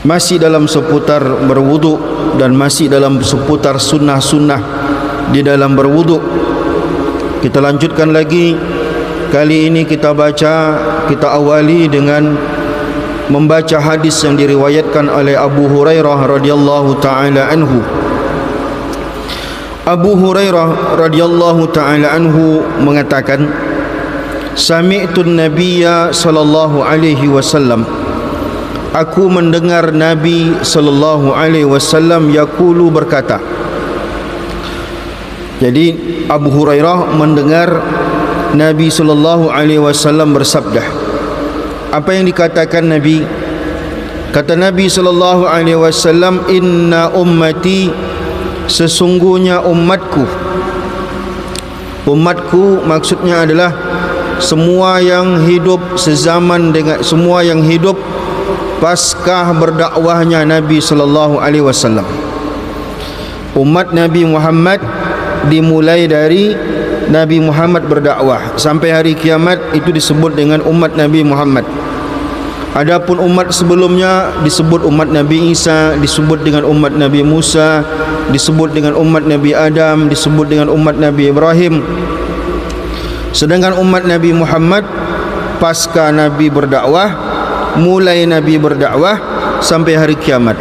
masih dalam seputar berwuduk dan masih dalam seputar sunnah-sunnah di dalam berwuduk. Kita lanjutkan lagi. Kali ini kita awali dengan membaca hadis yang diriwayatkan oleh Abu Hurairah radhiyallahu taala anhu. Abu Hurairah radhiyallahu taala anhu mengatakan, sami'tu an-nabiyya sallallahu alaihi wasallam, aku mendengar Nabi sallallahu alaihi wasallam yaqulu, berkata. Jadi Abu Hurairah mendengar Nabi sallallahu alaihi wasallam bersabda. Apa yang dikatakan Nabi? Kata Nabi sallallahu alaihi wasallam, inna ummati, sesungguhnya umatku. Umatku maksudnya adalah semua yang hidup sezaman dengan semua yang hidup paskah berdakwahnya Nabi sallallahu alaihi wasallam. Umat Nabi Muhammad dimulai dari Nabi Muhammad berdakwah sampai hari kiamat, itu disebut dengan umat Nabi Muhammad. Adapun umat sebelumnya disebut umat Nabi Isa, disebut dengan umat Nabi Musa, disebut dengan umat Nabi Adam, disebut dengan umat Nabi Ibrahim. Sedangkan umat Nabi Muhammad pasca Nabi berdakwah, mulai Nabi berdakwah sampai hari kiamat.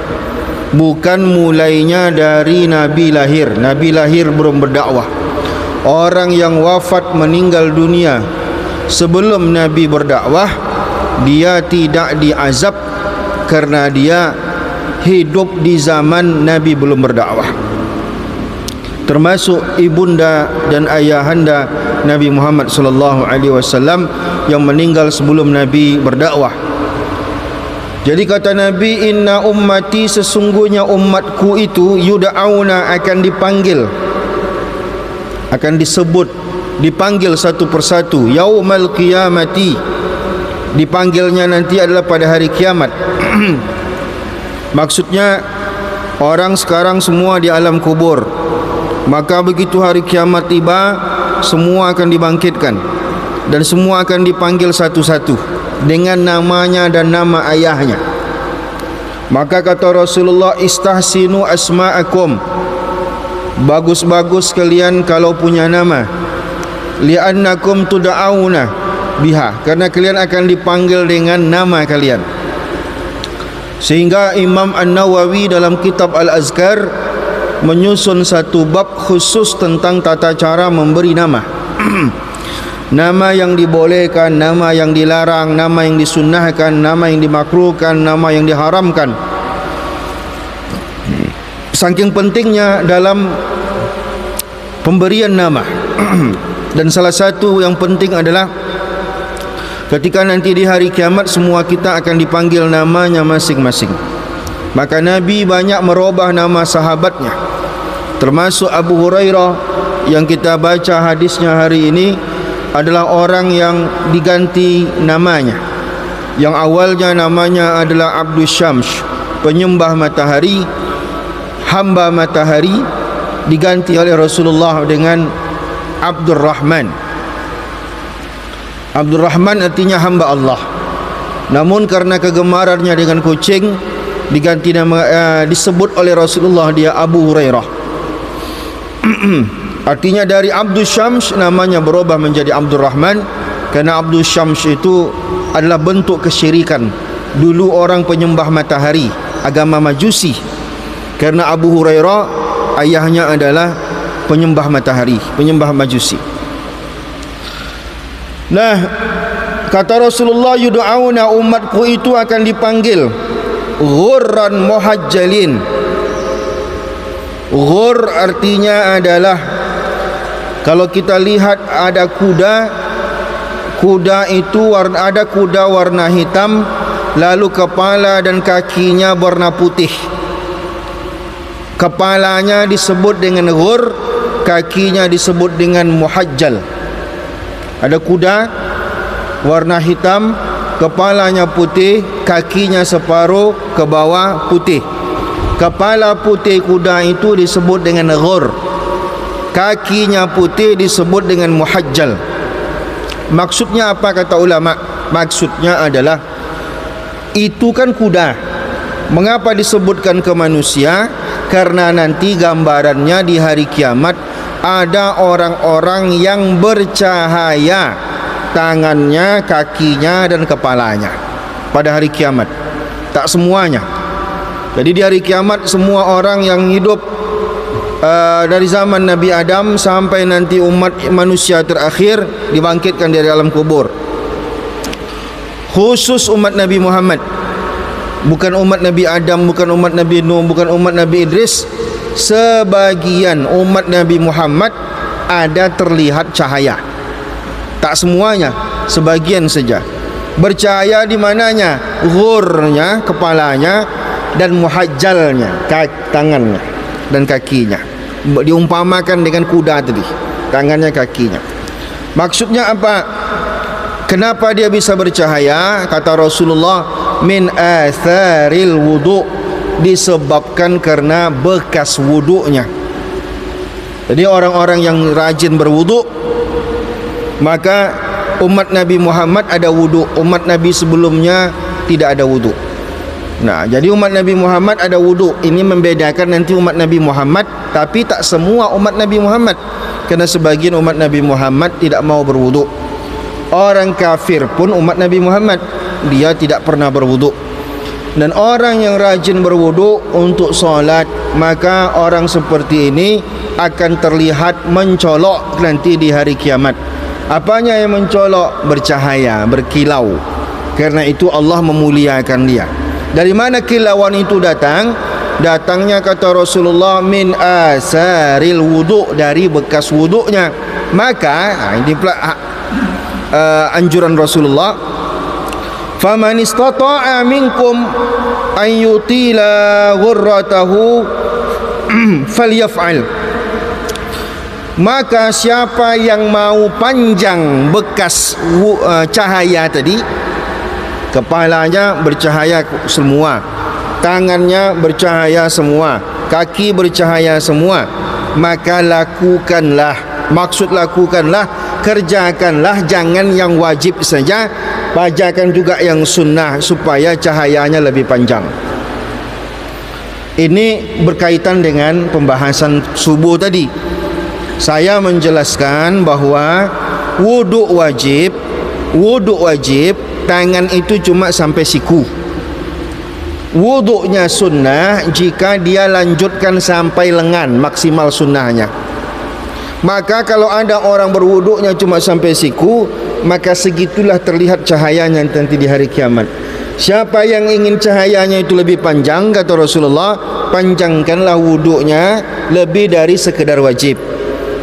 Bukan mulainya dari Nabi lahir. Nabi lahir belum berdakwah. Orang yang wafat meninggal dunia sebelum Nabi berdakwah, dia tidak diazab karena dia hidup di zaman Nabi belum berdakwah. Termasuk ibunda dan ayahanda Nabi Muhammad sallallahu alaihi wasallam yang meninggal sebelum Nabi berdakwah. Jadi kata Nabi, inna ummati, sesungguhnya umatku itu yud'auna, akan dipanggil, akan disebut, dipanggil satu persatu, yaumal qiyamati, dipanggilnya nanti adalah pada hari kiamat. Maksudnya orang sekarang semua di alam kubur, maka begitu hari kiamat tiba, semua akan dibangkitkan dan semua akan dipanggil satu-satu dengan namanya dan nama ayahnya. Maka kata Rasulullah, istahsinu asma'akum, bagus-bagus kalian kalau punya nama, li'annakum tuda'auna biha, karena kalian akan dipanggil dengan nama kalian. Sehingga Imam An-Nawawi dalam kitab Al-Azkar menyusun satu bab khusus tentang tata cara memberi nama. Nama yang dibolehkan, nama yang dilarang, nama yang disunnahkan, nama yang dimakruhkan, nama yang diharamkan. Saking pentingnya dalam pemberian nama. Dan salah satu yang penting adalah ketika nanti di hari kiamat semua kita akan dipanggil namanya masing-masing. Maka Nabi banyak merubah nama sahabatnya, termasuk Abu Hurairah yang kita baca hadisnya hari ini adalah orang yang diganti namanya. Yang awalnya namanya adalah Abdus Syams, penyembah matahari, hamba matahari, diganti oleh Rasulullah dengan Abdurrahman. Abdurrahman artinya hamba Allah. Namun karena kegemarannya dengan kucing, diganti nama, disebut oleh Rasulullah dia Abu Hurairah. Artinya dari Abdus Syams namanya berubah menjadi Abdurrahman, karena Abdus Syams itu adalah bentuk kesyirikan. Dulu orang penyembah matahari, agama Majusi. Karena Abu Hurairah ayahnya adalah penyembah matahari, penyembah Majusi. Nah, kata Rasulullah, yud'auna, umatku itu akan dipanggil ghurran muhajjalin. Ghur artinya adalah, kalau kita lihat ada kuda itu ada kuda warna hitam, lalu kepala dan kakinya warna putih. Kepalanya disebut dengan ghur, kakinya disebut dengan muhajjal. Ada kuda warna hitam, kepalanya putih, kakinya separuh ke bawah putih. Kepala putih kuda itu disebut dengan ghur, kakinya putih disebut dengan muhajjal. Maksudnya apa kata ulama? Maksudnya adalah itu kan kuda, Mengapa disebutkan ke manusia? Karena nanti gambarannya di hari kiamat ada orang-orang yang bercahaya tangannya, kakinya dan kepalanya pada hari kiamat. Tak semuanya. Jadi di hari kiamat semua orang yang hidup dari zaman Nabi Adam sampai nanti umat manusia terakhir dibangkitkan dari alam kubur. Khusus umat Nabi Muhammad, bukan umat Nabi Adam, bukan umat Nabi Nuh, bukan umat Nabi Idris. Sebagian umat Nabi Muhammad ada terlihat cahaya. Tak semuanya, sebagian saja. Bercahaya di mananya? Ghurnya, kepalanya, dan muhajjalnya, tangannya dan kakinya. Diumpamakan dengan kuda tadi, tangannya, kakinya. Maksudnya apa? Kenapa dia bisa bercahaya? Kata Rasulullah, min atharil wudu, disebabkan karena bekas wudunya. Jadi orang-orang yang rajin berwudu, maka umat Nabi Muhammad ada wudu, umat Nabi sebelumnya tidak ada wudu. Nah, jadi umat Nabi Muhammad ada wudu. Ini membedakan nanti umat Nabi Muhammad, tapi tak semua umat Nabi Muhammad, karena sebagian umat Nabi Muhammad tidak mau berwudu. Orang kafir pun umat Nabi Muhammad, dia tidak pernah berwudu. Dan orang yang rajin berwudu untuk solat, maka orang seperti ini akan terlihat mencolok nanti di hari kiamat. Apanya yang mencolok? Bercahaya, berkilau. Karena itu Allah memuliakan dia. Dari mana kilauan itu datang? Datangnya, kata Rasulullah, min asaril wudu, dari bekas wudunya. Maka ini anjuran Rasulullah, faman istata'a minkum an yutila ghurratahu falyaf'al. Maka siapa yang mau panjang bekas cahaya tadi, kepalanya bercahaya semua, tangannya bercahaya semua, kaki bercahaya semua, maka lakukanlah. Maksud lakukanlah, kerjakanlah, jangan yang wajib saja, bacakan juga yang sunnah supaya cahayanya lebih panjang. Ini berkaitan dengan pembahasan subuh tadi. Saya menjelaskan bahwa wudu wajib, tangan itu cuma sampai siku. Wudunya sunnah jika dia lanjutkan sampai lengan, maksimal sunnahnya. Maka kalau ada orang berwuduknya cuma sampai siku, maka segitulah terlihat cahayanya nanti di hari kiamat. Siapa yang ingin cahayanya itu lebih panjang, kata Rasulullah, panjangkanlah wuduknya lebih dari sekedar wajib.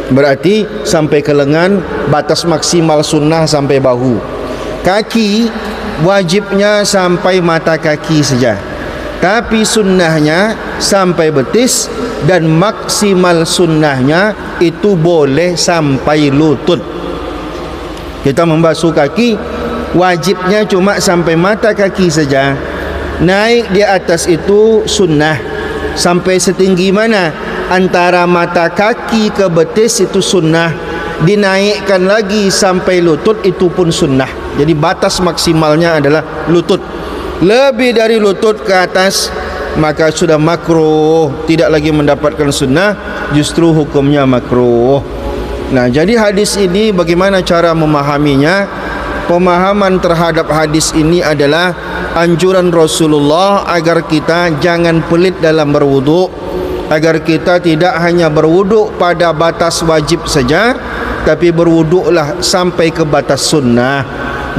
Berarti sampai ke lengan, batas maksimal sunnah sampai bahu. Kaki wajibnya sampai mata kaki saja, tapi sunnahnya sampai betis, dan maksimal sunnahnya itu boleh sampai lutut. Kita membasuh kaki, wajibnya cuma sampai mata kaki saja. Naik di atas itu sunnah. Sampai setinggi mana? Antara mata kaki ke betis itu sunnah. Dinaikkan lagi sampai lutut, itu pun sunnah. Jadi batas maksimalnya adalah lutut. Lebih dari lutut ke atas maka sudah makruh, tidak lagi mendapatkan sunnah, justru hukumnya makruh. Nah, jadi hadis ini bagaimana cara memahaminya? Pemahaman terhadap hadis ini adalah anjuran Rasulullah agar kita jangan pelit dalam berwudu, agar kita tidak hanya berwudu pada batas wajib saja, tapi berwuduklah sampai ke batas sunnah.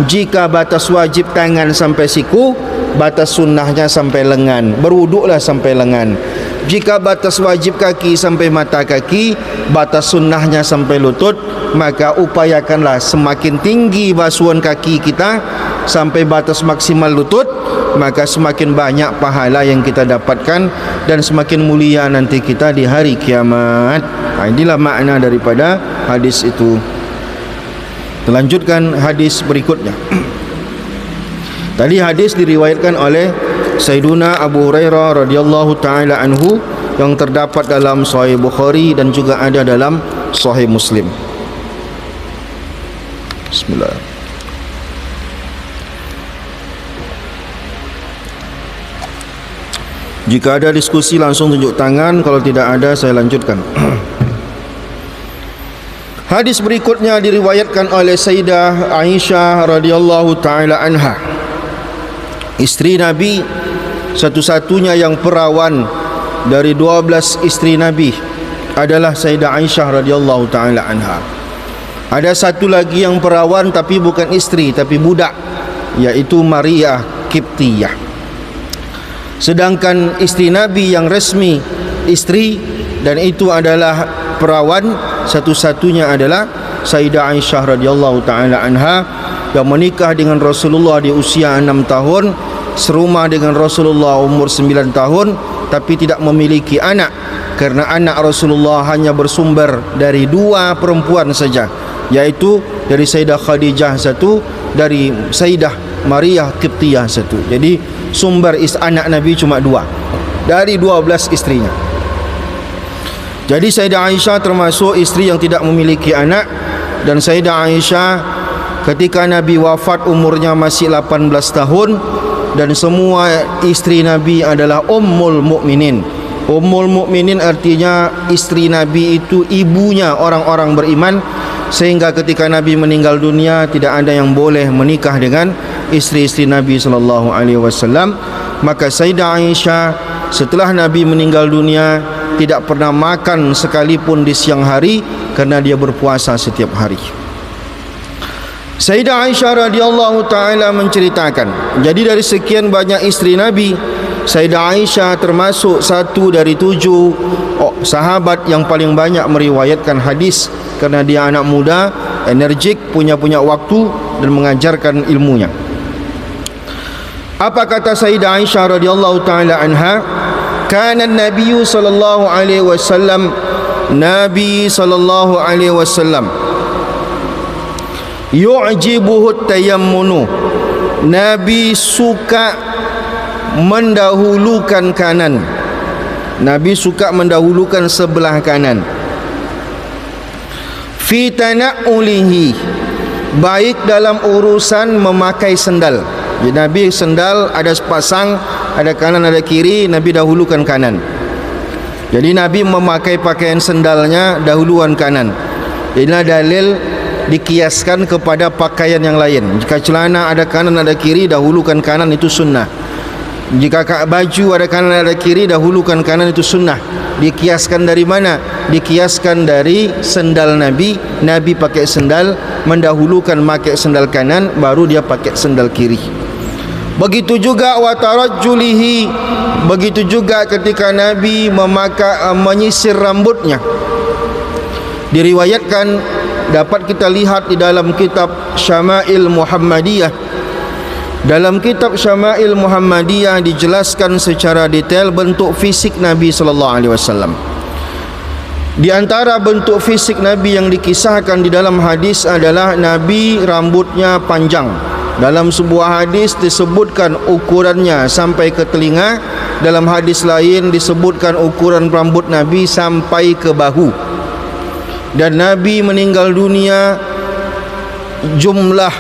Jika batas wajib tangan sampai siku, batas sunnahnya sampai lengan, berwuduklah sampai lengan. Jika batas wajib kaki sampai mata kaki, batas sunnahnya sampai lutut, maka upayakanlah semakin tinggi basuhan kaki kita sampai batas maksimal lutut, maka semakin banyak pahala yang kita dapatkan dan semakin mulia nanti kita di hari kiamat. Inilah makna daripada hadis itu. Lanjutkan hadis berikutnya. Tadi hadis diriwayatkan oleh Sayyiduna Abu Hurairah radhiyallahu taala anhu, yang terdapat dalam Sahih Bukhari dan juga ada dalam Sahih Muslim. Bismillah. Jika ada diskusi langsung tunjuk tangan, kalau tidak ada saya lanjutkan. Hadis berikutnya diriwayatkan oleh Sayyidah Aisyah radhiyallahu taala anha. Isteri Nabi, satu-satunya yang perawan dari 12 isteri Nabi adalah Sayyidah Aisyah radhiyallahu taala anha. Ada satu lagi yang perawan tapi bukan isteri tapi budak, yaitu Maria Qibtiyah. Sedangkan isteri Nabi yang resmi isteri dan itu adalah perawan satu-satunya adalah Sayyidah Aisyah radhiyallahu taala anha yang menikah dengan Rasulullah di usia 6 tahun, serumah dengan Rasulullah umur 9 tahun, tapi tidak memiliki anak karena anak Rasulullah hanya bersumber dari 2 perempuan saja, yaitu dari Sayyidah Khadijah satu, dari Sayyidah Maria Qibtiyah satu. Jadi sumber anak Nabi cuma 2 dari 12 istrinya. Jadi Sayyidah Aisyah termasuk isteri yang tidak memiliki anak, dan Sayyidah Aisyah ketika Nabi wafat umurnya masih 18 tahun, dan semua isteri Nabi adalah Ummul Mukminin. Ummul Mukminin artinya isteri Nabi itu ibunya orang-orang beriman, sehingga ketika Nabi meninggal dunia tidak ada yang boleh menikah dengan isteri-isteri Nabi sallallahu alaihi wasallam. Maka Sayyidah Aisyah setelah Nabi meninggal dunia tidak pernah makan sekalipun di siang hari karena dia berpuasa setiap hari. Sayyidah Aisyah radhiyallahu taala menceritakan, jadi dari sekian banyak isteri Nabi, Sayyidah Aisyah termasuk satu dari 7 sahabat yang paling banyak meriwayatkan hadis karena dia anak muda, energik, punya waktu dan mengajarkan ilmunya. Apa kata Sayyidah Aisyah radhiyallahu taala anha? Kana Nabi sallallahu alaihi wasallam, Nabi sallallahu alaihi wasallam yu'jibuhu tayammunu, Nabi suka mendahulukan kanan. Nabi suka mendahulukan sebelah kanan. Fi tana'ulihi, baik dalam urusan memakai sendal. Jadi Nabi sendal ada sepasang, ada kanan ada kiri, Nabi dahulukan kanan. Jadi Nabi memakai pakaian sendalnya dahuluan kanan. Inilah dalil dikiaskan kepada pakaian yang lain. Jika celana ada kanan ada kiri, dahulukan kanan, itu sunnah. Jika baju ada kanan ada kiri, dahulukan kanan, itu sunnah. Dikiaskan dari mana? Dikiaskan dari sendal Nabi. Nabi pakai sendal, mendahulukan pakai sendal kanan, baru dia pakai sendal kiri. Begitu juga wa tarajjulihi, begitu juga ketika Nabi menyisir rambutnya. Diriwayatkan, dapat kita lihat di dalam kitab Syama'il Muhammadiyah. Dalam kitab Syama'il Muhammadiyah dijelaskan secara detail bentuk fisik Nabi sallallahu alaihi wasallam. Di antara bentuk fisik Nabi yang dikisahkan di dalam hadis adalah Nabi rambutnya panjang. Dalam sebuah hadis disebutkan ukurannya sampai ke telinga, dalam hadis lain disebutkan ukuran rambut Nabi sampai ke bahu. Dan Nabi meninggal dunia, jumlah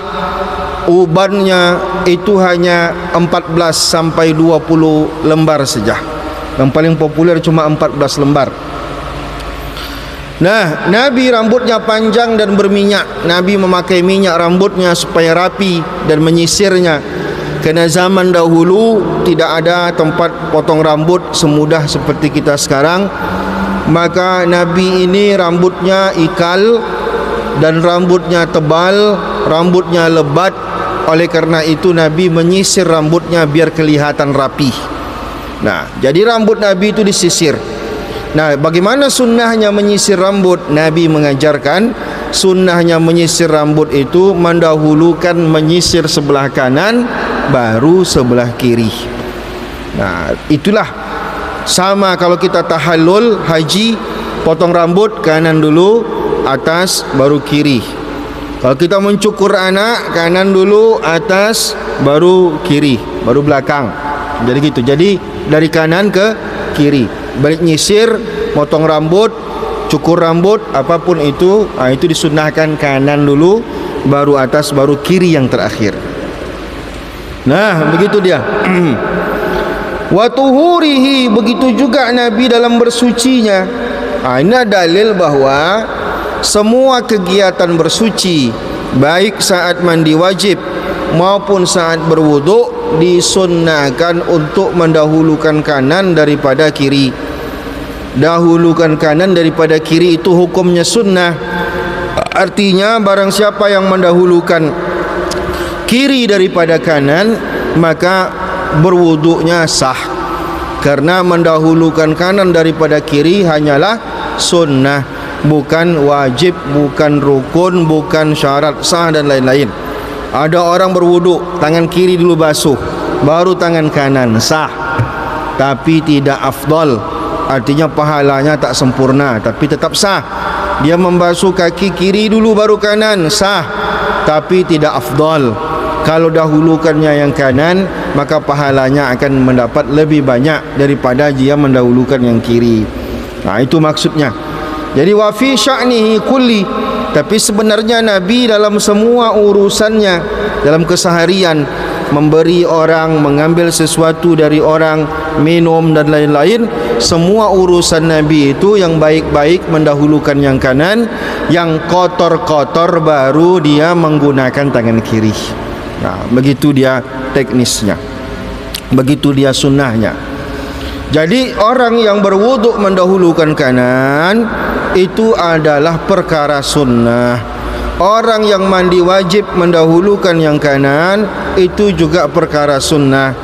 ubannya itu hanya 14 sampai 20 lembar saja. Yang paling populer cuma 14 lembar. Nah, Nabi rambutnya panjang dan berminyak. Nabi memakai minyak rambutnya supaya rapi dan menyisirnya. Karena zaman dahulu tidak ada tempat potong rambut semudah seperti kita sekarang. Maka Nabi ini rambutnya ikal dan rambutnya tebal, rambutnya lebat. Oleh karena itu Nabi menyisir rambutnya biar kelihatan rapi. Nah, jadi rambut Nabi itu disisir. Nah, bagaimana sunnahnya menyisir rambut? Nabi mengajarkan sunnahnya menyisir rambut itu mendahulukan menyisir sebelah kanan, baru sebelah kiri. Nah, itulah sama kalau kita tahallul haji, potong rambut kanan dulu, atas baru kiri. Kalau kita mencukur anak, kanan dulu, atas baru kiri, baru belakang. Jadi gitu. Jadi dari kanan ke kiri. Balik nyisir, potong rambut, cukur rambut, apapun itu disunnahkan kanan dulu, baru atas, baru kiri yang terakhir. Nah, begitu dia. Wa tuhurihi, begitu juga Nabi dalam bersucinya. Ini dalil bahawa semua kegiatan bersuci, baik saat mandi wajib maupun saat berwuduk, disunnahkan untuk mendahulukan kanan daripada kiri. Dahulukan kanan daripada kiri itu hukumnya sunnah. Artinya barang siapa yang mendahulukan kiri daripada kanan, maka berwuduknya sah. Karena mendahulukan kanan daripada kiri hanyalah sunnah, bukan wajib, bukan rukun, bukan syarat sah dan lain-lain. Ada orang berwuduk, tangan kiri dulu basuh, baru tangan kanan, sah, tapi tidak afdal. Artinya pahalanya tak sempurna, tapi tetap sah. Dia membasuh kaki kiri dulu baru kanan, sah, tapi tidak afdal. Kalau dahulukannya yang kanan, maka pahalanya akan mendapat lebih banyak daripada dia mendahulukan yang kiri. Itu maksudnya. Jadi wa fi sya'nihi kulli, tapi sebenarnya Nabi dalam semua urusannya, dalam keseharian, memberi orang, mengambil sesuatu dari orang, minum dan lain-lain, semua urusan Nabi itu yang baik-baik mendahulukan yang kanan, yang kotor-kotor baru dia menggunakan tangan kiri. Begitu dia teknisnya, begitu dia sunnahnya. Jadi orang yang berwuduk mendahulukan kanan itu adalah perkara sunnah. Orang yang mandi wajib mendahulukan yang kanan itu juga perkara sunnah.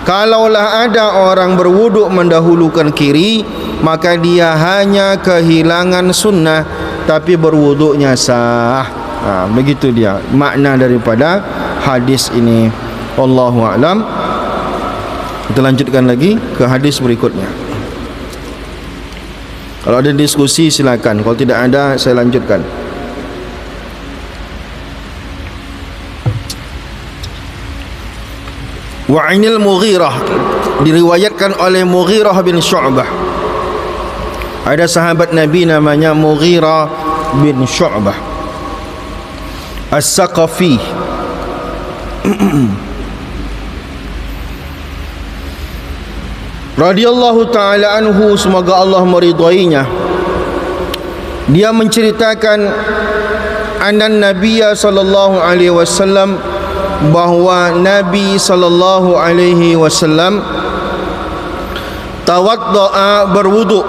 Kalaulah ada orang berwuduk mendahulukan kiri, maka dia hanya kehilangan sunnah, tapi berwuduknya sah. Begitu dia makna daripada hadis ini. Wallahu a'lam. Kita lanjutkan lagi ke hadis berikutnya. Kalau ada diskusi silakan, kalau tidak ada saya lanjutkan. Wa 'anil Mughirah, diriwayatkan oleh Mughirah bin Syu'bah. Ada sahabat Nabi namanya Mughirah bin Syu'bah As-Saqafi. Radhiyallahu ta'ala anhu, semoga Allah meridainya. Dia menceritakan anan Nabiya sallallahu alaihi wasallam, bahawa Nabi sallallahu alaihi wasallam tawadda'a, berwuduk,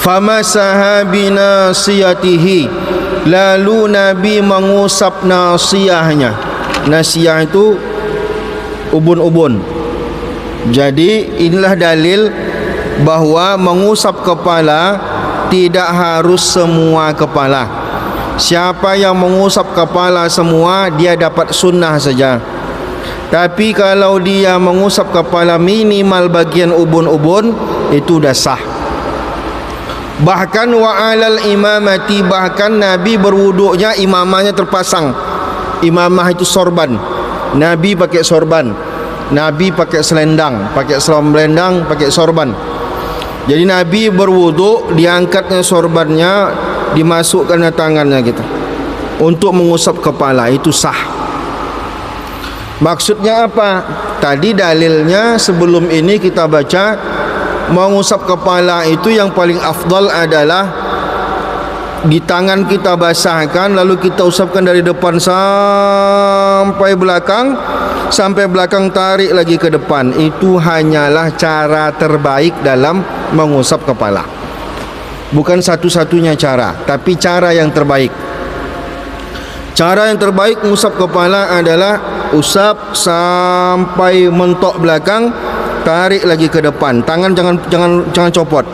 famasaha binasiyatihi, lalu Nabi mengusap nasiyahnya. Nasiyah itu ubun-ubun. Jadi inilah dalil bahawa mengusap kepala tidak harus semua kepala. Siapa yang mengusap kepala semua, dia dapat sunnah saja. Tapi kalau dia mengusap kepala minimal bagian ubun-ubun, itu dah sah. Bahkan wa alal imamati, bahkan Nabi berwuduknya imamahnya terpasang. Imamah itu sorban. Nabi pakai sorban, Nabi pakai selendang, pakai selendang, pakai sorban. Jadi Nabi berwuduk, diangkatnya sorbannya, dimasukkan tangannya gitu untuk mengusap kepala, itu sah. Maksudnya apa? Tadi dalilnya sebelum ini kita baca, mengusap kepala itu yang paling afdal adalah di tangan kita basahkan, lalu kita usapkan dari depan sampai belakang, sampai belakang tarik lagi ke depan. Itu hanyalah cara terbaik dalam mengusap kepala. Bukan satu-satunya cara, tapi cara yang terbaik. Cara yang terbaik mengusap kepala adalah usap sampai mentok belakang, tarik lagi ke depan. Tangan jangan copot,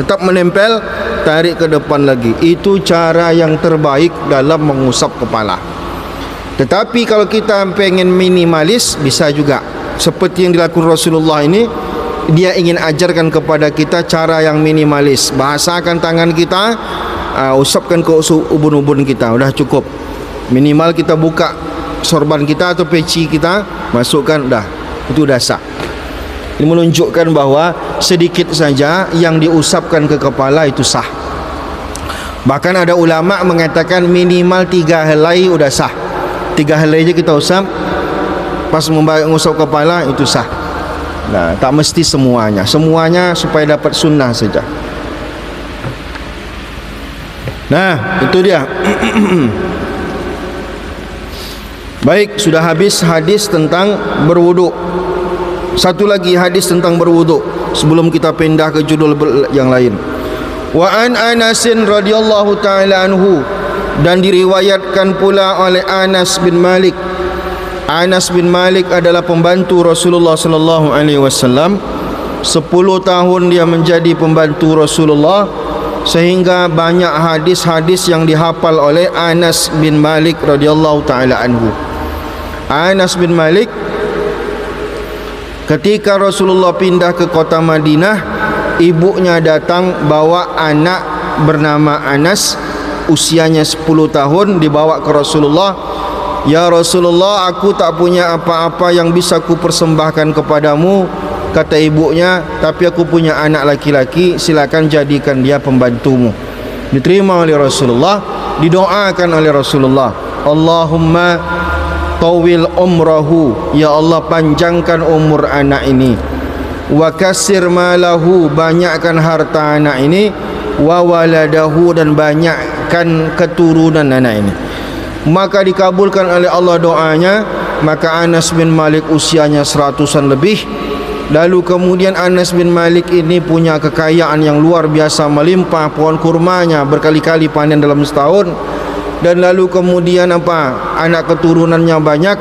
tetap menempel, tarik ke depan lagi. Itu cara yang terbaik dalam mengusap kepala. Tetapi kalau kita pengen minimalis, bisa juga seperti yang dilakukan Rasulullah ini. Dia ingin ajarkan kepada kita cara yang minimalis. Basakan tangan kita, usapkan ke ubun-ubun kita, udah cukup. Minimal kita buka sorban kita atau peci kita, masukkan, dah, itu dah sah. Ini menunjukkan bahawa sedikit saja yang diusapkan ke kepala itu sah. Bahkan ada ulama mengatakan minimal 3 helai udah sah. 3 helai aja kita usap, pas mengusap kepala itu sah. Nah, tak mesti semuanya. Semuanya supaya dapat sunnah saja. Nah, itu dia. Baik, sudah habis hadis tentang berwuduk. Satu lagi hadis tentang berwuduk sebelum kita pindah ke judul yang lain. Wa an Anas radhiyallahu taala anhu, dan diriwayatkan pula oleh Anas bin Malik. Anas bin Malik adalah pembantu Rasulullah sallallahu alaihi wasallam. 10 tahun dia menjadi pembantu Rasulullah, sehingga banyak hadis-hadis yang dihafal oleh Anas bin Malik radhiyallahu taala anhu. Anas bin Malik ketika Rasulullah pindah ke kota Madinah, ibunya datang bawa anak bernama Anas, usianya 10 tahun, dibawa ke Rasulullah. Ya Rasulullah, aku tak punya apa-apa yang bisa ku persembahkan kepadamu, kata ibunya, tapi aku punya anak laki-laki, silakan jadikan dia pembantumu. Diterima oleh Rasulullah, didoakan oleh Rasulullah, Allahumma tawil umrahu, ya Allah panjangkan umur anak ini, wa kasir malahu, banyakkan harta anak ini, wa waladahu, dan banyakkan keturunan anak ini. Maka dikabulkan oleh Allah doanya. Maka Anas bin Malik usianya 100-an lebih. Lalu kemudian Anas bin Malik ini punya kekayaan yang luar biasa, melimpah, pohon kurmanya berkali-kali panen dalam setahun. Dan lalu kemudian anak keturunannya banyak,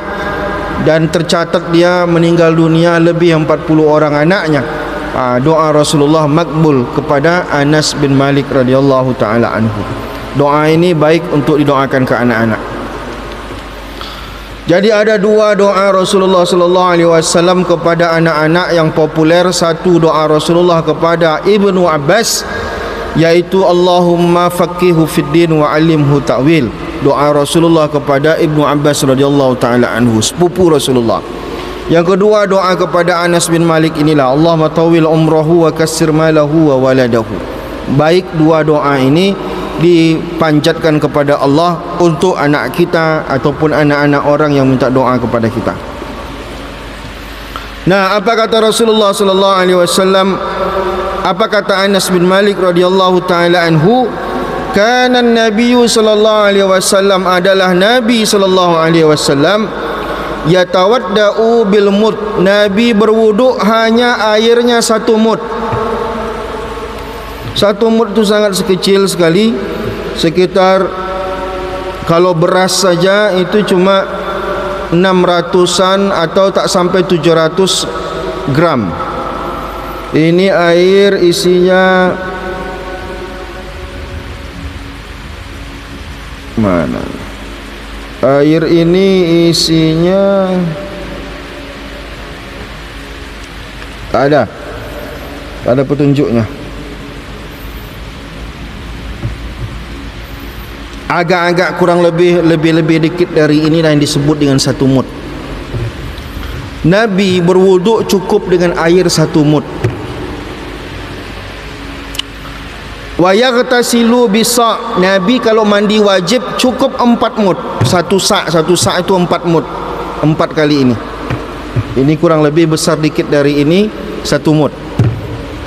dan tercatat dia meninggal dunia lebih 40 orang anaknya. Doa Rasulullah makbul kepada Anas bin Malik radhiyallahu taala anhu. Doa ini baik untuk didoakan ke anak-anak. Jadi ada 2 doa Rasulullah sallallahu alaihi wasallam kepada anak-anak yang populer. Satu doa Rasulullah kepada Ibnu Abbas, yaitu Allahumma faqihu fid din wa 'allimhu ta'wil. Doa Rasulullah kepada Ibnu Abbas radhiyallahu taala anhu, sepupu Rasulullah. Yang kedua doa kepada Anas bin Malik inilah, Allahumma tawil umrahu wa kassir malahu wa waladahu. Baik, 2 doa ini dipanjatkan kepada Allah untuk anak kita ataupun anak-anak orang yang minta doa kepada kita. Nah, apa kata Rasulullah sallallahu alaihi wasallam? Apa kata Anas bin Malik radhiyallahu taala anhu? Kana Nabi sallallahu alaihi wasallam, adalah Nabi sallallahu alaihi wasallam, yatawaddau bil mud, Nabi berwuduk hanya airnya 1 mud. 1 mud itu sangat sekecil sekali, sekitar kalau beras saja itu cuma 600-an atau tak sampai 700 gram. Ini air isinya mana? Air ini isinya tak ada petunjuknya. Agak-agak kurang lebih dikit dari ini yang disebut dengan 1 mud. Nabi berwuduk cukup dengan air 1 mud. Wa yaghtasilu bisa', Nabi kalau mandi wajib cukup 4 mud. 1 sa' itu 4 mud. 4 kali ini. Ini kurang lebih besar dikit dari ini 1 mud.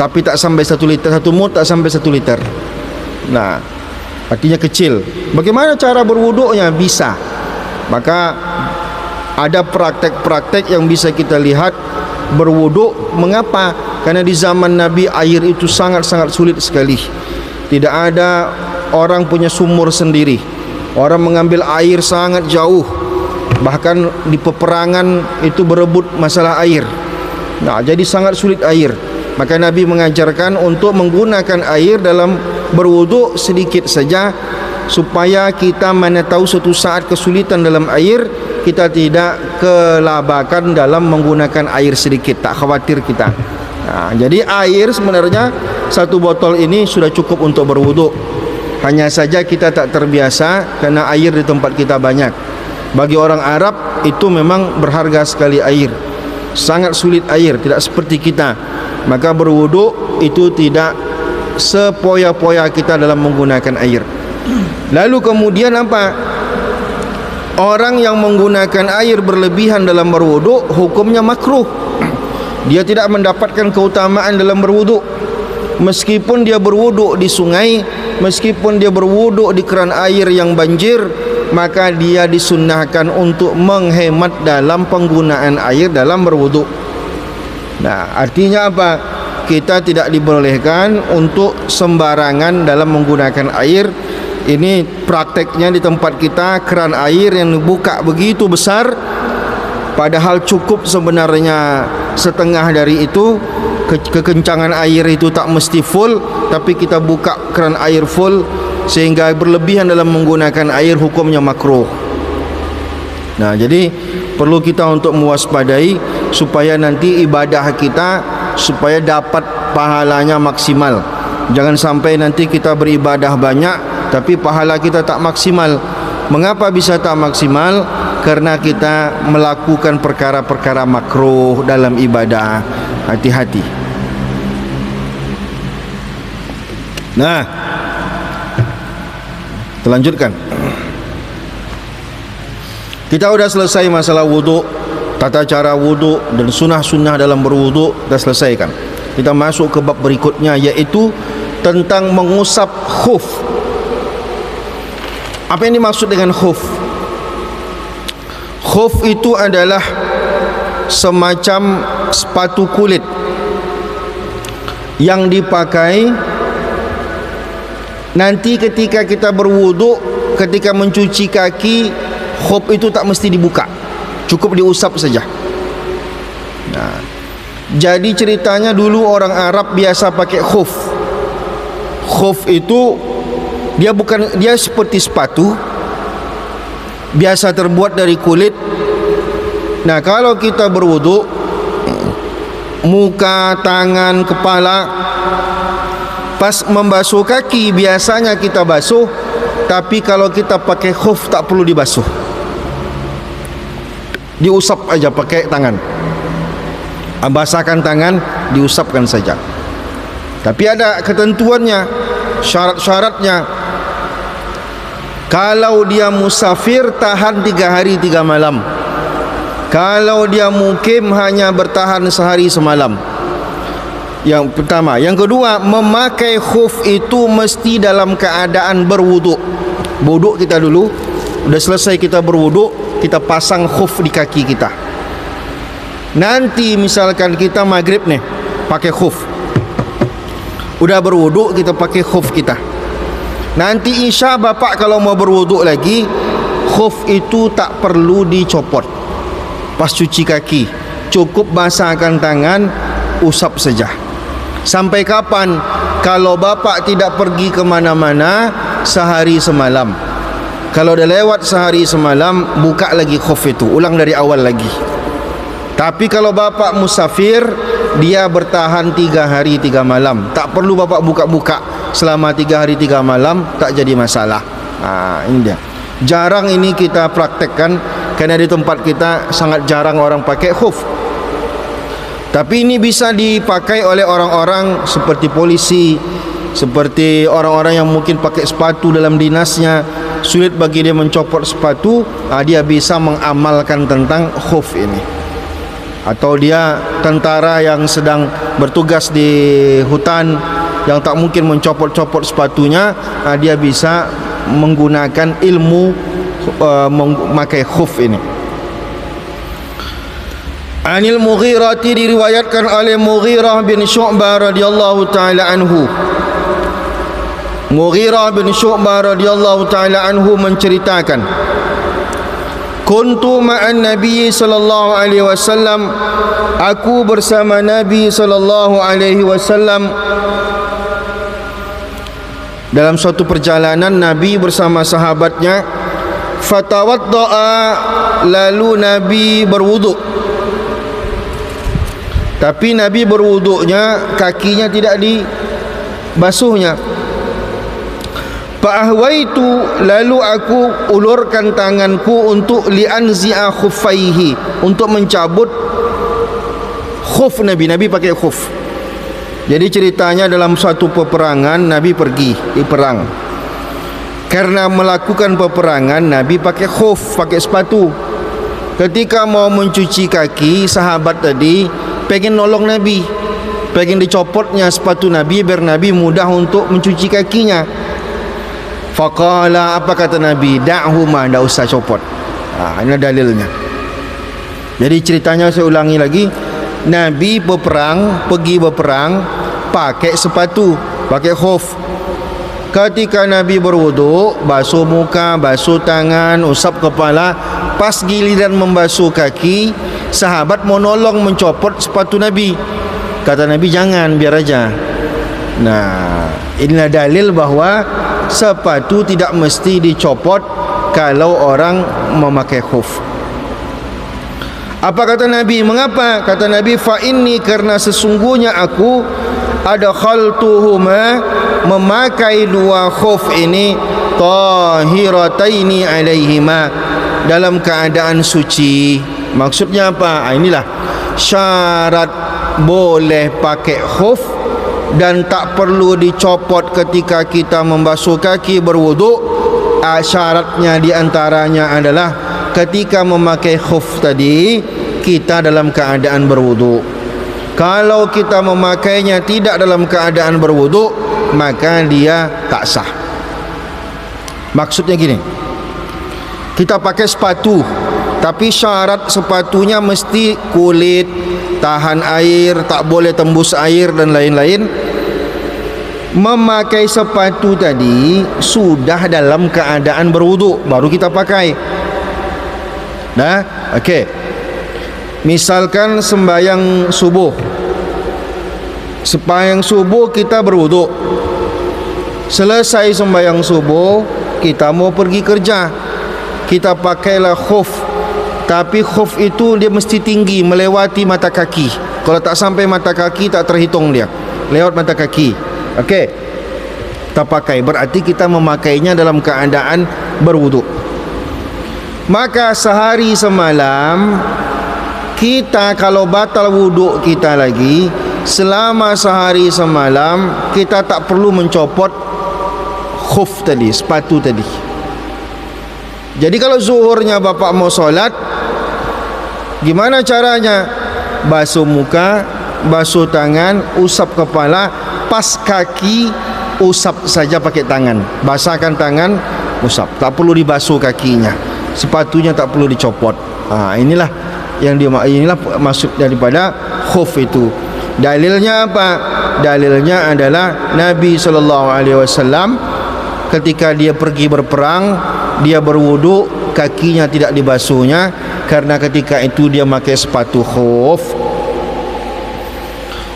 Tapi tak sampai 1 liter. 1 mud tak sampai 1 liter. Nah, artinya kecil. Bagaimana cara berwuduknya? Bisa. Maka ada praktek-praktek yang bisa kita lihat berwuduk. Mengapa? Karena di zaman Nabi air itu sangat-sangat sulit sekali. Tidak ada orang punya sumur sendiri. Orang mengambil air sangat jauh. Bahkan di peperangan itu berebut masalah air. Nah, jadi sangat sulit air. Maka Nabi mengajarkan untuk menggunakan air dalam berwuduk sedikit saja, supaya kita mana tahu suatu saat kesulitan dalam air, kita tidak kelabakan dalam menggunakan air sedikit, tak khawatir kita. Nah, jadi air sebenarnya 1 botol ini sudah cukup untuk berwuduk. Hanya saja kita tak terbiasa karena air di tempat kita banyak. Bagi orang Arab itu memang berharga sekali air. Sangat sulit air, tidak seperti kita. Maka berwuduk itu tidak sepoya-poya kita dalam menggunakan air. Lalu kemudian apa? Orang yang menggunakan air berlebihan dalam berwuduk hukumnya makruh. Dia tidak mendapatkan keutamaan dalam berwuduk. Meskipun dia berwuduk di sungai, meskipun dia berwuduk di keran air yang banjir, maka dia disunnahkan untuk menghemat dalam penggunaan air dalam berwuduk. Nah, artinya apa? Kita tidak dibolehkan untuk sembarangan dalam menggunakan air. Ini prakteknya di tempat kita, keran air yang dibuka begitu besar, padahal cukup sebenarnya setengah dari itu. Kekencangan air itu tak mesti full, tapi kita buka keran air full, sehingga berlebihan dalam menggunakan air hukumnya makruh. Nah, jadi perlu kita untuk mewaspadai supaya nanti ibadah kita supaya dapat pahalanya maksimal. Jangan sampai nanti kita beribadah banyak tapi pahala kita tak maksimal. Mengapa bisa tak maksimal? Karena kita melakukan perkara-perkara makruh dalam ibadah. Hati-hati. Nah, kita lanjutkan. Kita sudah selesai masalah wuduk, tata cara wuduk dan sunnah-sunnah dalam berwuduk, kita selesaikan. Kita masuk ke bab berikutnya, yaitu tentang mengusap khuf. Apa yang dimaksud dengan khuf? Khuf itu adalah semacam sepatu kulit yang dipakai nanti ketika kita berwuduk, ketika mencuci kaki. Khuf itu tak mesti dibuka, cukup diusap saja. Nah, jadi ceritanya dulu orang Arab biasa pakai khuf. Khuf itu dia seperti sepatu, biasa terbuat dari kulit. Nah, kalau kita berwuduk, muka, tangan, kepala, pas membasuh kaki biasanya kita basuh, tapi kalau kita pakai khuf tak perlu dibasuh, diusap aja pakai tangan. Basahkan tangan, diusapkan saja. Tapi ada ketentuannya, syarat-syaratnya. Kalau dia musafir, tahan 3 hari 3 malam. Kalau dia mukim, hanya bertahan sehari semalam. Yang pertama. Yang kedua, memakai khuf itu mesti dalam keadaan berwuduk. Wuduk kita dulu, udah selesai kita berwuduk, kita pasang khuf di kaki kita. Nanti misalkan kita maghrib nih pakai khuf, udah berwuduk, kita pakai khuf kita. Nanti isya bapak kalau mau berwuduk lagi, khuf itu tak perlu dicopot. Pas cuci kaki, cukup basahkan tangan, usap saja. Sampai kapan? Kalau bapak tidak pergi kemana-mana, sehari semalam. Kalau dah lewat sehari semalam, buka lagi khuf itu, ulang dari awal lagi. Tapi kalau bapak musafir, dia bertahan 3 hari 3 malam. Tak perlu bapak buka-buka selama 3 hari 3 malam, tak jadi masalah. Ini dia. Jarang ini kita praktekkan, karena di tempat kita sangat jarang orang pakai khuf. Tapi ini bisa dipakai oleh orang-orang seperti polisi, seperti orang-orang yang mungkin pakai sepatu dalam dinasnya, sulit bagi dia mencopot sepatu, dia bisa mengamalkan tentang khuf ini. Atau dia tentara yang sedang bertugas di hutan, yang tak mungkin mencopot-copot sepatunya, dia bisa menggunakan ilmu memakai khuf ini. Anil Mughirah, diriwayatkan oleh Mughirah bin Syu'bah radhiyallahu taala anhu. Mughirah bin Syu'bah radhiyallahu taala anhu menceritakan, kuntu ma'an Nabi sallallahu alaihi wasallam, aku bersama Nabi sallallahu alaihi wasallam dalam suatu perjalanan. Nabi bersama sahabatnya, fatawadda'a, lalu Nabi berwuduk. Tapi Nabi berwuduknya, kakinya tidak dibasuhnya. Fa'ahwaitu, lalu aku ulurkan tanganku untuk li'anzi'a khuffaihi, untuk mencabut khuf Nabi. Nabi pakai khuf. Jadi ceritanya dalam suatu peperangan, Nabi pergi di perang. Karena melakukan peperangan, Nabi pakai khuf, pakai sepatu. Ketika mau mencuci kaki, sahabat tadi pengen nolong Nabi, pengen dicopotnya sepatu Nabi biar Nabi mudah untuk mencuci kakinya. Faqala, apa kata Nabi? Da'huma, tidak usah copot. Ini dalilnya. Jadi ceritanya saya ulangi lagi. Nabi pergi berperang pakai sepatu, pakai khuf. Ketika Nabi berwudu, basuh muka, basuh tangan, usap kepala. Pas giliran membasuh kaki, sahabat mau nolong mencopot sepatu Nabi. Kata Nabi, jangan, biar aja. Nah, inilah dalil bahwa sepatu tidak mesti dicopot kalau orang memakai khuf. Apa kata Nabi? Mengapa? Kata Nabi, fa inni, karena sesungguhnya aku adkhaltuhuma, memakai dua khuf ini, tahirataini alaihima, dalam keadaan suci. Maksudnya apa? Inilah syarat boleh pakai khuf dan tak perlu dicopot ketika kita membasuh kaki berwudu. Syaratnya diantaranya adalah ketika memakai khuf tadi kita dalam keadaan berwudu. Kalau kita memakainya tidak dalam keadaan berwudu, maka dia tak sah. Maksudnya gini, kita pakai sepatu, tapi syarat sepatunya mesti kulit, tahan air, tak boleh tembus air dan lain-lain. Memakai sepatu tadi sudah dalam keadaan berwudu baru kita pakai. Nah, okey. Misalkan sembahyang subuh, kita berwudu. Selesai sembahyang subuh, kita mau pergi kerja, kita pakailah khuf. Tapi khuf itu dia mesti tinggi, melewati mata kaki. Kalau tak sampai mata kaki tak terhitung dia, lewat mata kaki. Okey, kita pakai, berarti kita memakainya dalam keadaan berwudu. Maka sehari semalam kita, kalau batal wuduk kita lagi, selama sehari semalam kita tak perlu mencopot khuf tadi, sepatu tadi. Jadi kalau zuhurnya bapak mau solat, gimana caranya? Basuh muka, basuh tangan, usap kepala, pas kaki usap saja pakai tangan, basahkan tangan, usap, tak perlu dibasuh kakinya, sepatunya tak perlu dicopot. Inilah maksud daripada khuf itu. Dalilnya apa? Dalilnya adalah Nabi SAW ketika dia pergi berperang, dia berwudu, kakinya tidak dibasuhnya karena ketika itu dia pakai sepatu khuf.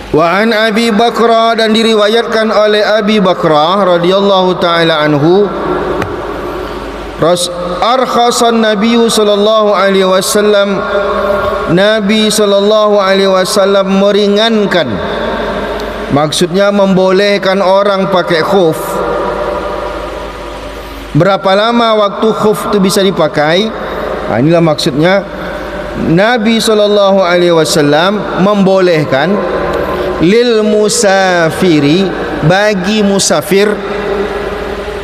Wa an Abi Bakrah, dan diriwayatkan oleh Abi Bakrah radhiyallahu taala anhu, arkhasan Nabi sallallahu alaihi wasallam, Nabi sallallahu alaihi wasallam meringankan, maksudnya membolehkan orang pakai khuf. Berapa lama waktu khuf itu bisa dipakai? Inilah maksudnya, Nabi sallallahu alaihi wasallam membolehkan lil musafiri, bagi musafir.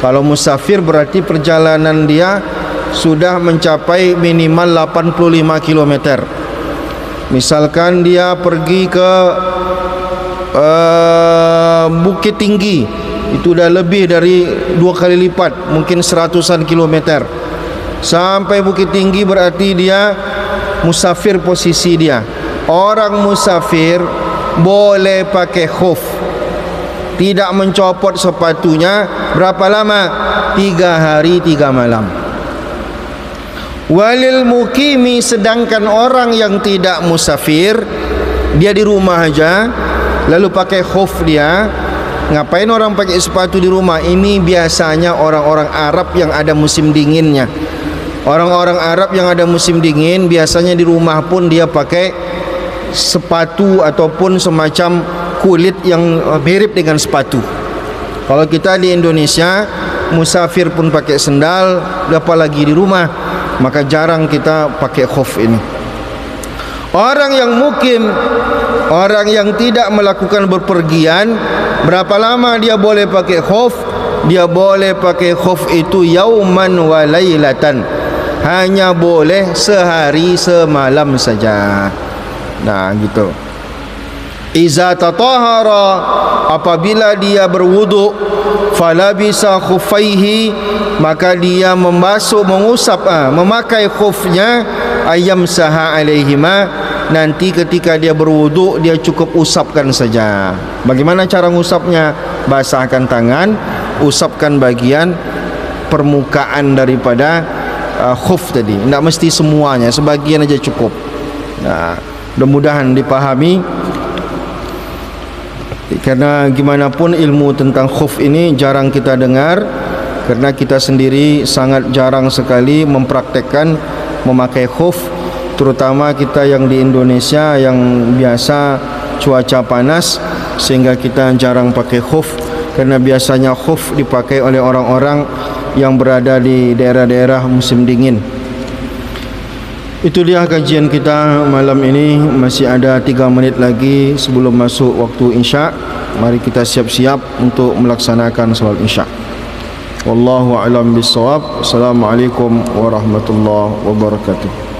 Kalau musafir berarti perjalanan dia sudah mencapai minimal 85 km. Misalkan dia pergi ke Bukit Tinggi, itu dah lebih dari 2 kali lipat, mungkin 100-an kilometer. Sampai Bukit Tinggi berarti dia musafir posisi dia. Orang musafir boleh pakai khuf, tidak mencopot sepatunya. Berapa lama? 3 hari 3 malam. Walil mukimi, sedangkan orang yang tidak musafir, dia di rumah aja lalu pakai khuf dia. Ngapain orang pakai sepatu di rumah? Ini biasanya orang-orang Arab yang ada musim dinginnya. Orang-orang Arab yang ada musim dingin biasanya di rumah pun dia pakai sepatu ataupun semacam kulit yang mirip dengan sepatu. Kalau kita di Indonesia, musafir pun pakai sendal, apalagi di rumah, maka jarang kita pakai khuf ini. Orang yang mukim, orang yang tidak melakukan berpergian, Berapa lama dia boleh pakai khuf? Dia boleh pakai khuf itu yauman wa lailatan, hanya boleh sehari semalam saja. Nah gitu. Iza tatahara, apabila dia berwuduk, falabisa khufaihi, maka dia memakai khufnya, ayam saha alaihima, nanti ketika dia berwuduk dia cukup usapkan saja. Bagaimana cara ngusapnya? Basahkan tangan, usapkan bagian permukaan daripada khuf tadi. Tidak mesti semuanya, sebagian aja cukup. Nah, mudah-mudahan dipahami. Karena gimana pun ilmu tentang khuf ini jarang kita dengar, karena kita sendiri sangat jarang sekali mempraktekkan memakai khuf, terutama kita yang di Indonesia yang biasa cuaca panas, sehingga kita jarang pakai khuf. Karena biasanya khuf dipakai oleh orang-orang yang berada di daerah-daerah musim dingin. Itu dia kajian kita malam ini. Masih ada 3 menit lagi sebelum masuk waktu isya. Mari kita siap-siap untuk melaksanakan salat isya. Wallahu a'lam bissawab. Assalamualaikum warahmatullahi wabarakatuh.